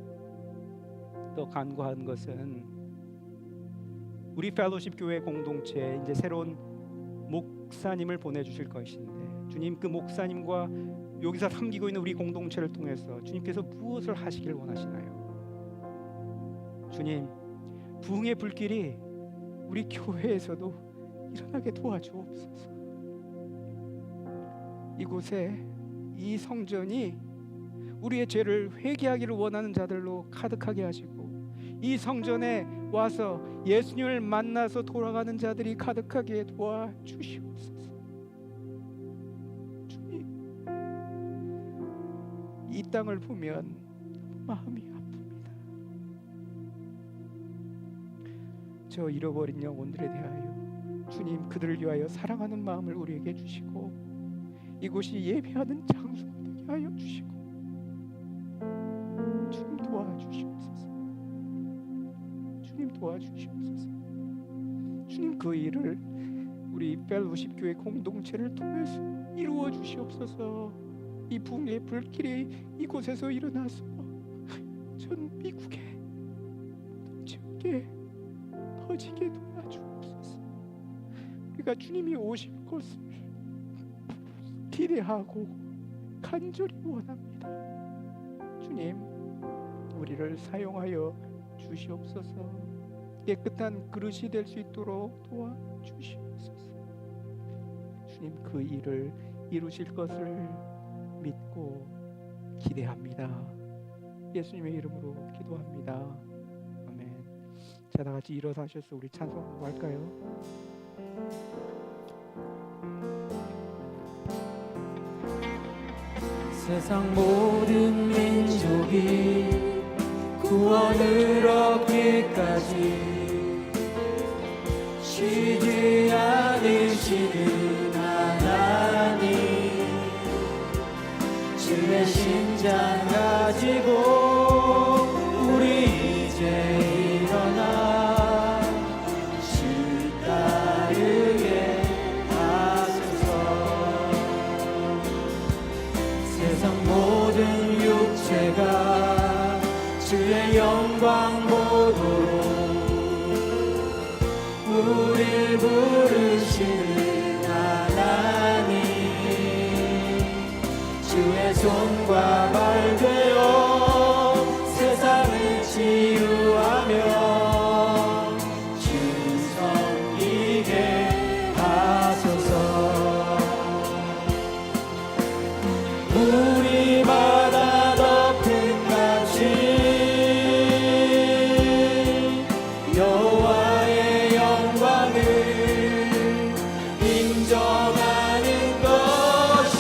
또 간구한 것은 우리 펠로십 교회 공동체에 이제 새로운 목사님을 보내주실 것인데, 주님, 그 목사님과 여기서 섬기고 있는 우리 공동체를 통해서 주님께서 무엇을 하시길 원하시나요? 주님, 부흥의 불길이 우리 교회에서도 일어나게 도와주옵소서. 이곳에 이 성전이 우리의 죄를 회개하기를 원하는 자들로 가득하게 하시고, 이 성전에 와서 예수님을 만나서 돌아가는 자들이 가득하게 도와주시옵소서. 주님, 이 땅을 보면 마음이 아픕니다. 저 잃어버린 영혼들에 대하여 주님, 그들을 위하여 사랑하는 마음을 우리에게 주시고, 이곳이 예배하는 장소가 되게 하여 주시고, 주님 도와주시옵소서. 주님 도와주시옵소서. 주님, 그 일을 우리 펠로십 교회 공동체를 통해서 이루어 주시옵소서. 이 부흥의 불길이 이곳에서 일어나서 전 미국의 모든 지역에 퍼지게 도와주옵소서. 우리가 주님이 오실 것을 기대하고 간절히 원합니다. 주님, 우리를 사용하여 주시옵소서. 깨끗한 그릇이 될 수 있도록 도와주시옵소서. 주님, 그 일을 이루실 것을 믿고 기대합니다. 예수님의 이름으로 기도합니다. 아멘. 자, 다 같이 일어나셔서 우리 찬송하고 할까요? 세상 모든 민족이 구원을 얻기까지 쉬지 않으시는 하나님, 주의 심장 가지고 우리 이제 일어나 주 따르게 하소서. 세상 모든 육체가 주의 영광 보도록 우릴 부르시는 하나님, 주의 손과 발 되어 세상을 치유하며 주 섬기게 하소서. 우리 바다 덮은 같이 여호와의 영광을 인정하는 것이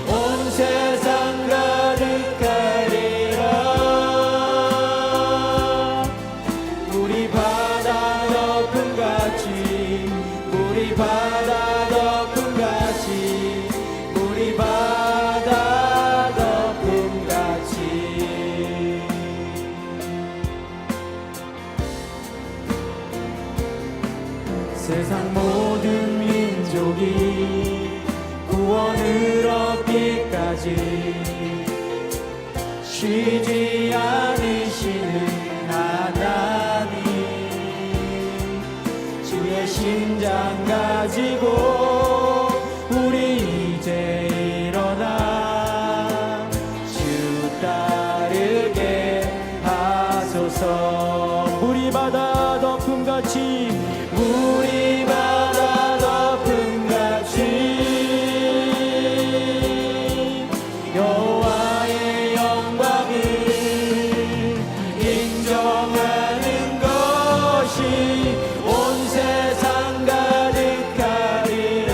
온 세상 가득하리라. 우리 바다 덮은 같이, 우리 바다 덮은 같이, 우리 바다 덮은 같이. 세상 모든 민족이 구원을 얻기까지 쉬지 않으시는 하나님, 주의 심장 가지고 우리 이제 일어나 주 따르게 하소서. 우리 바다 덮음 같이, 우리 바다 덮음 같이 여호와의 영광을 인정하는 것이 온 세상 가득하리라.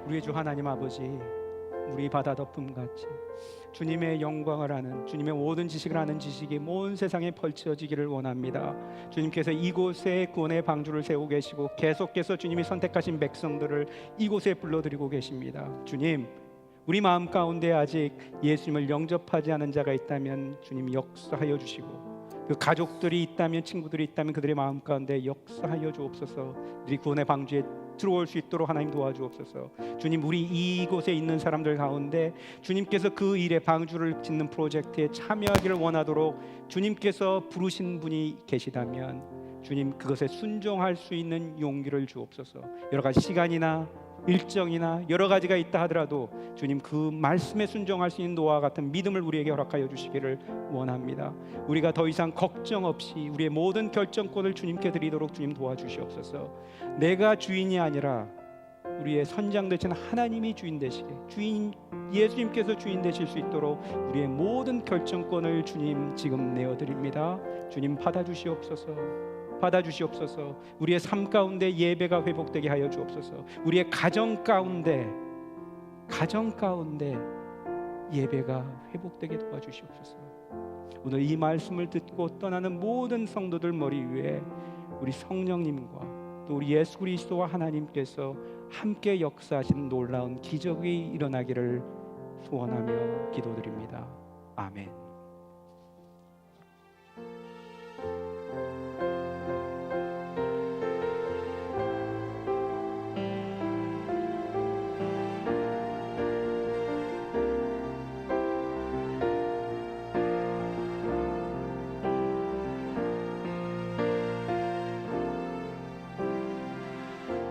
우리의 주 하나님 아버지, 우리 바다 덮음같이 주님의 영광을 아는, 주님의 모든 지식을 아는 지식이 온 세상에 펼쳐지기를 원합니다. 주님께서 이곳에 구원의 방주를 세우고 계시고 계속해서 주님이 선택하신 백성들을 이곳에 불러들이고 계십니다. 주님, 우리 마음 가운데 아직 예수님을 영접하지 않은 자가 있다면 주님 역사하여 주시고, 그 가족들이 있다면, 친구들이 있다면 그들의 마음 가운데 역사하여 주옵소서. 우리 구원의 방주에 들어올 수 있도록 하나님 도와주옵소서. 주님, 우리 이곳에 있는 사람들 가운데 주님께서 그 일에 방주를 짓는 프로젝트에 참여하기를 원하도록 주님께서 부르신 분이 계시다면 주님, 그것에 순종할 수 있는 용기를 주옵소서. 여러 가지 시간이나 일정이나 여러 가지가 있다 하더라도 주님, 그 말씀에 순종할 수 있는 노아와 같은 믿음을 우리에게 허락하여 주시기를 원합니다. 우리가 더 이상 걱정 없이 우리의 모든 결정권을 주님께 드리도록 주님 도와주시옵소서. 내가 주인이 아니라 우리의 선장 되신 하나님이 주인 되시게, 예수님께서 주인 되실 수 있도록 우리의 모든 결정권을 주님 지금 내어드립니다. 주님 받아주시옵소서. 받아주시옵소서. 우리의 삶 가운데 예배가 회복되게 하여 주옵소서. 우리의 가정 가운데 예배가 회복되게 도와주시옵소서. 오늘 이 말씀을 듣고 떠나는 모든 성도들 머리 위에 우리 성령님과 또 우리 예수 그리스도와 하나님께서 함께 역사하신 놀라운 기적이 일어나기를 소원하며 기도드립니다. 아멘.